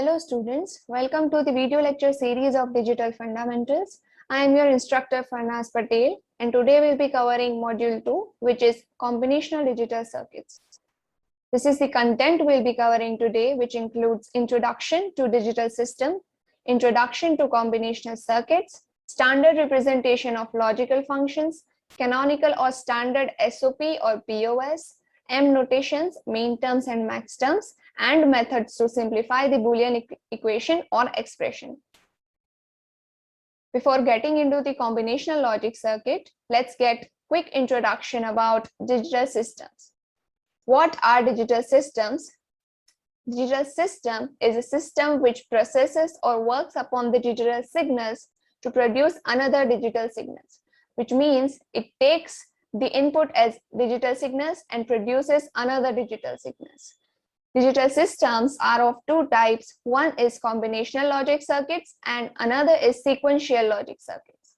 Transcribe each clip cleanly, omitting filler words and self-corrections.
Hello students, welcome to the video lecture series of Digital Fundamentals. I am your instructor Farnaz Patel and today we'll be covering module 2 which is combinational digital circuits. This is the content we'll be covering today, which includes introduction to digital system, introduction to combinational circuits, standard representation of logical functions, canonical or standard SOP or POS, M notations, mean terms and max terms, and methods to simplify the Boolean equation or expression. Before getting into the combinational logic circuit, let's get quick introduction about digital systems. What are digital systems? Digital system is a system which processes or works upon the digital signals to produce another digital signals, which means it takes the input as digital signals and produces another digital signals. Digital systems are of two types. One is combinational logic circuits and another is sequential logic circuits.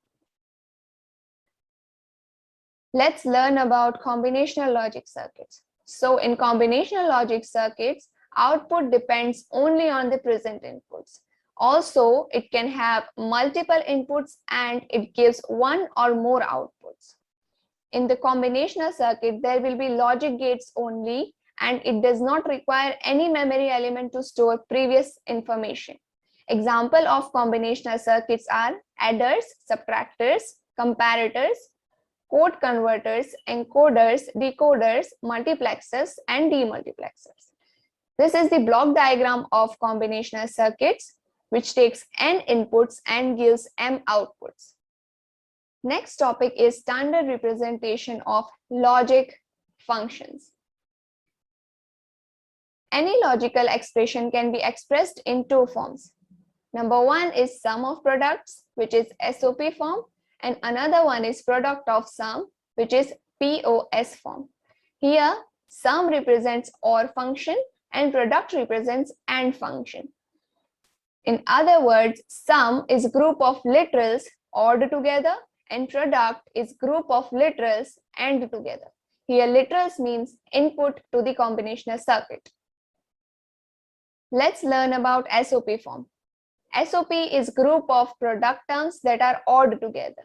Let's learn about combinational logic circuits. So in combinational logic circuits, output depends only on the present inputs. Also, it can have multiple inputs and it gives one or more outputs. In the combinational circuit, there will be logic gates only, and it does not require any memory element to store previous information. Example of combinational circuits are adders, subtractors, comparators, code converters, encoders, decoders, multiplexers, and demultiplexers. This is the block diagram of combinational circuits, which takes n inputs and gives m outputs. Next topic is standard representation of logic functions. Any logical expression can be expressed in two forms. Number one is sum of products, which is SOP form, and another one is product of sum, which is POS form. Here, sum represents OR function and product represents AND function. In other words, sum is group of literals ORed together and product is group of literals AND together. Here, literals means input to the combinational circuit. Let's learn about SOP form. SOP is group of product terms that are ORed together.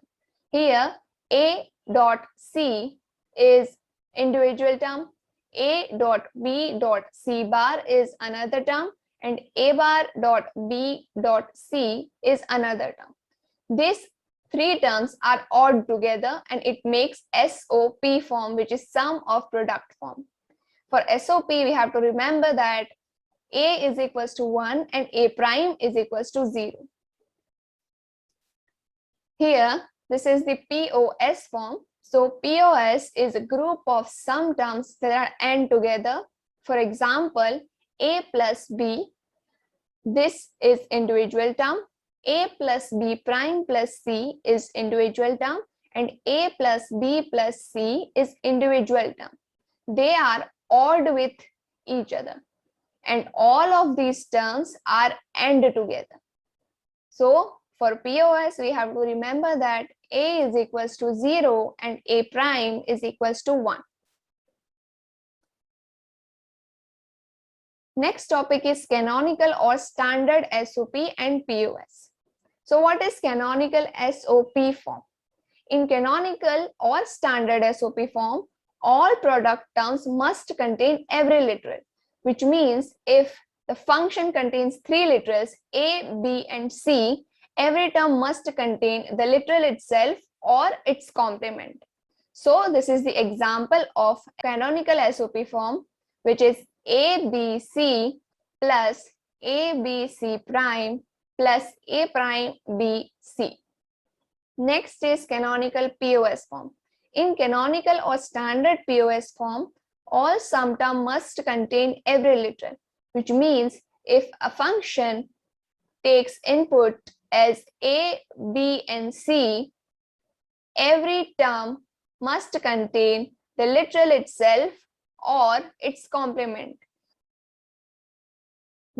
Here, A dot C is individual term, A dot B dot C bar is another term, and A bar dot B dot C is another term. These three terms are ORed together and it makes SOP form, which is sum of product form. For SOP, we have to remember that A is equals to 1 and A prime is equals to 0. Here, this is the POS form. So POS is a group of sum terms that are AND together. For example, A plus B, this is individual term. A plus B prime plus C is individual term, and A plus B plus C is individual term. They are ORed with each other, and all of these terms are AND together. So for POS, we have to remember that A is equals to 0 and A prime is equals to 1. Next topic is canonical or standard SOP and POS. So what is canonical SOP form? In canonical or standard SOP form, all product terms must contain every literal, which means if the function contains three literals A, B, and C, every term must contain the literal itself or its complement. So this is the example of canonical SOP form, which is ABC plus ABC prime plus A prime BC. Next is canonical POS form. In canonical or standard POS form, all sum term must contain every literal, which means if a function takes input as A, B, and C, every term must contain the literal itself or its complement.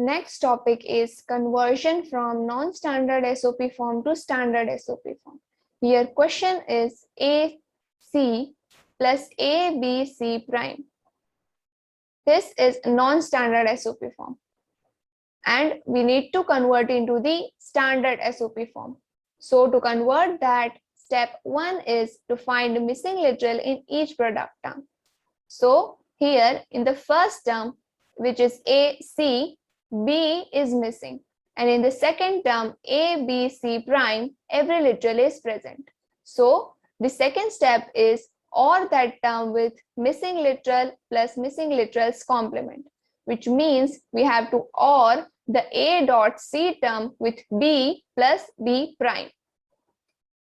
Next topic is conversion from non-standard SOP form to standard SOP form. Here question is AC plus ABC prime. This is non-standard SOP form. and we need to convert into the standard SOP form. So to convert that, step 1 is to find missing literal in each product term. So here in the first term, which is A, C, B is missing. And in the second term, A, B, C prime, every literal is present. So the second step is OR that term with missing literal plus missing literal's complement, which means we have to OR the A dot C term with B plus B prime.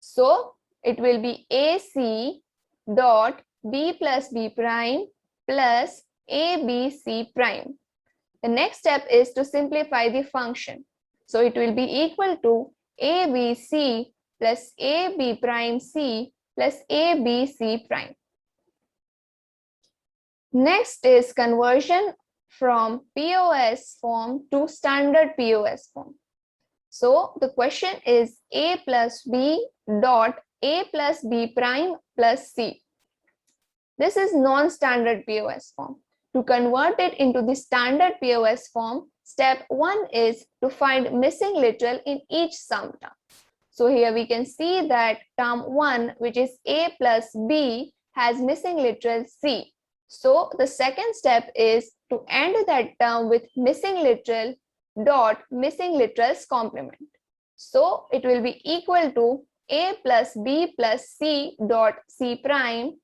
So it will be AC dot B plus B prime plus ABC prime. The next step is to simplify the function. So it will be equal to ABC plus AB prime C plus ABC prime. Next is conversion from POS form to standard POS form. So the question is A plus B dot A plus B prime plus C. This is non-standard POS form. To convert it into the standard POS form, step 1 is to find missing literal in each sum term. So here we can see that term 1, which is A plus B, has missing literal C. So the second step is to end that term with missing literal dot missing literal's complement. So it will be equal to A plus B plus C dot C prime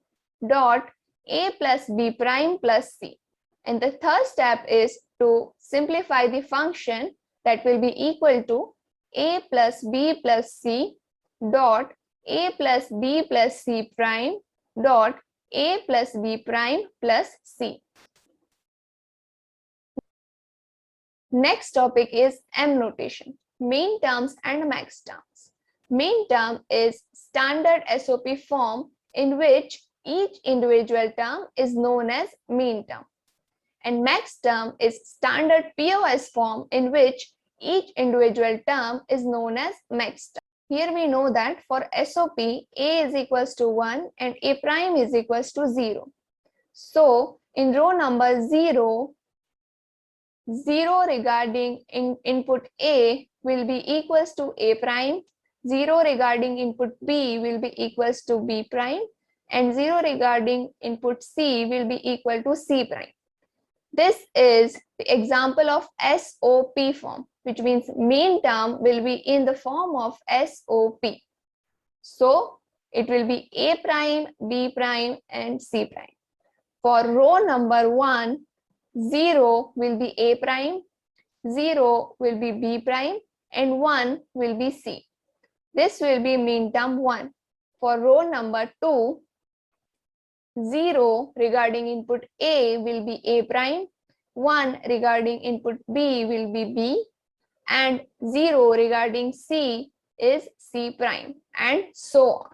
dot A plus B prime plus C. And the third step is to simplify the function that will be equal to A plus B plus C dot A plus B plus C prime dot A plus B prime plus C. Next topic is M notation, mean terms and max terms. Mean term is standard SOP form in which each individual term is known as mean term. And max term is standard POS form in which each individual term is known as max term. Here we know that for SOP, A is equals to 1 and A prime is equals to 0. So in row number 0, 0 regarding input A will be equals to A prime, 0 regarding input B will be equals to B prime, and 0 regarding input C will be equal to C prime. This is the example of SOP form, which means mean term will be in the form of SOP. So it will be A prime, B prime, and C prime. For row number 1, 0 will be A prime, 0 will be B prime, and 1 will be C. This will be mean term 1. For row number 2, 0 regarding input A will be A prime, 1 regarding input B will be B, and 0 regarding C is C prime, and so on.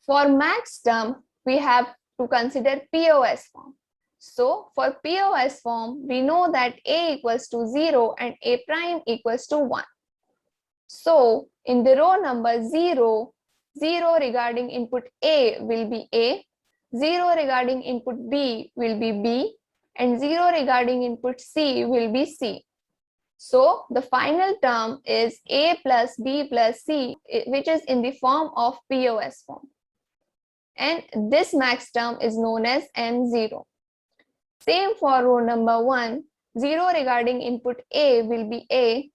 For max term, we have to consider POS form. So for POS form, we know that A equals to 0 and A prime equals to 1. So in the row number 0, 0 regarding input A will be A, 0 regarding input B will be B, and 0 regarding input C will be C. So the final term is A plus B plus C, which is in the form of POS form. And this max term is known as M0. Same for row number 1, 0 regarding input A will be A,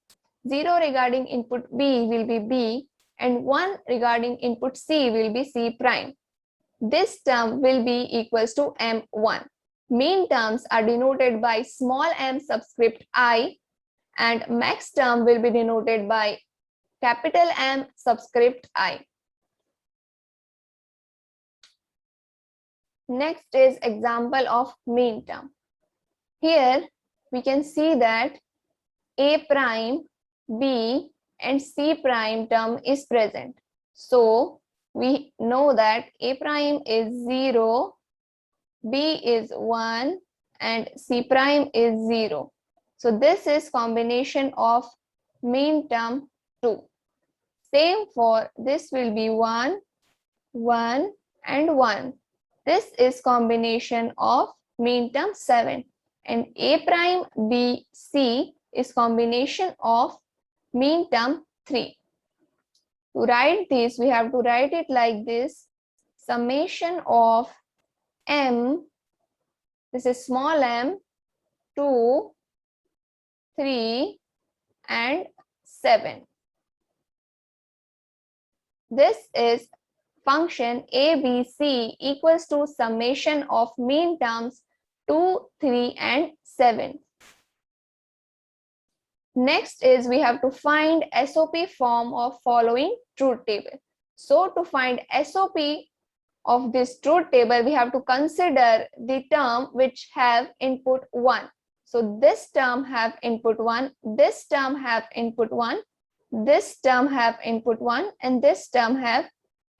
0 regarding input B will be B, and 1 regarding input C will be C prime. This term will be equals to M1. Mean terms are denoted by small m subscript I, and max term will be denoted by capital M subscript I. Next is example of mean term. Here we can see that A prime, B, and C prime term is present. So we know that A prime is 0, B is 1, and C prime is 0. So this is combination of mean term 2. Same for this will be 1, 1, and 1. This is combination of mean term 7. and A prime B C is combination of mean term 3. To write this, we have to write it like this: summation of m, this is small m, 2, 3 and 7. This is function ABC equals to summation of mean terms 2, 3 and 7. Next is we have to find SOP form of following truth table. So to find SOP of this truth table, we have to consider the term which have input 1. So this term have input 1, this term have input 1, this term have input 1 and this term have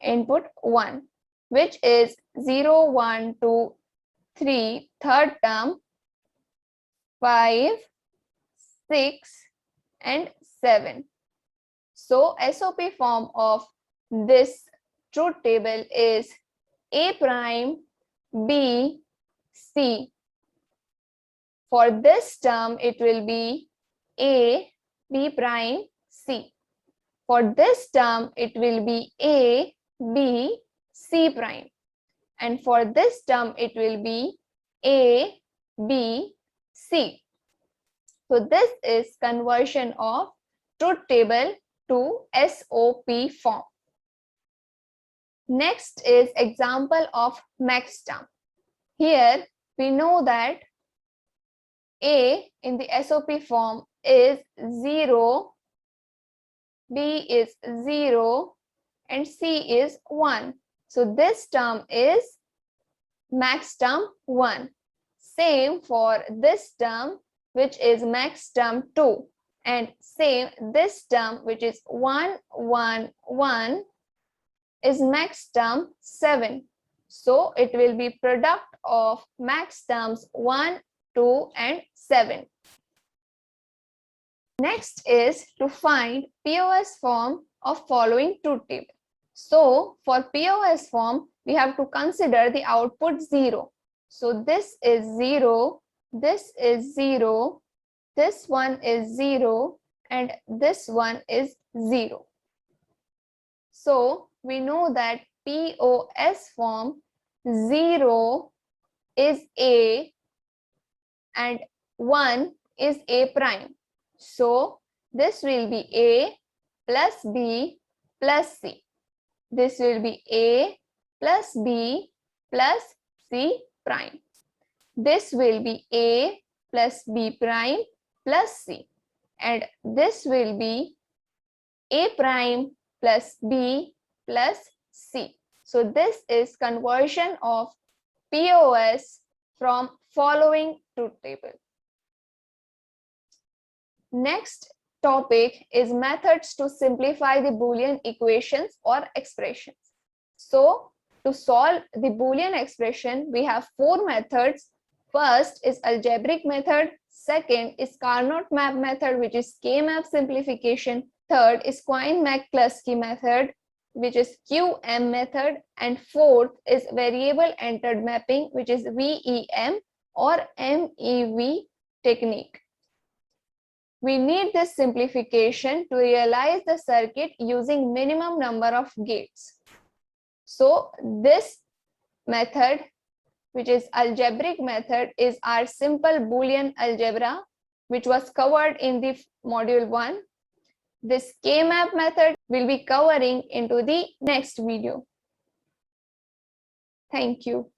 input 1, which is 0, 1, 2, 3, third term, 5, 6 and 7. So SOP form of this truth table is A prime B C. For this term it will be A B prime C. For this term it will be A B C prime, and for this term it will be A B C. So this is conversion of truth table to SOP form. Next is example of max term. Here we know that A in the SOP form is 0, B is 0 and C is 1. So this term is max term 1. Same for this term, which is max term 2, and same this term, which is 1, 1, 1 is max term 7. So it will be product of max terms 1, 2 and 7. Next is to find POS form of following truth table. So for POS form, we have to consider the output 0. So this is 0, this is 0, this one is 0 and this one is 0. So we know that POS form 0 is A and 1 is A prime. So this will be A plus B plus C. This will be A plus B plus C prime. This will be A plus B prime plus C. And this will be A prime plus B plus C. So this is conversion of POS from following truth table. Next topic is methods to simplify the Boolean equations or expressions. So to solve the Boolean expression, we have 4 methods. First is algebraic method. Second is Carnot map method, which is K-map simplification. Third is Quine-McCluskey method, which is QM method. And fourth is variable entered mapping, which is VEM or MEV technique. We need this simplification to realize the circuit using minimum number of gates. So this method, which is algebraic method, is our simple Boolean algebra, which was covered in the module 1. This K-map method will be covering into the next video. Thank you.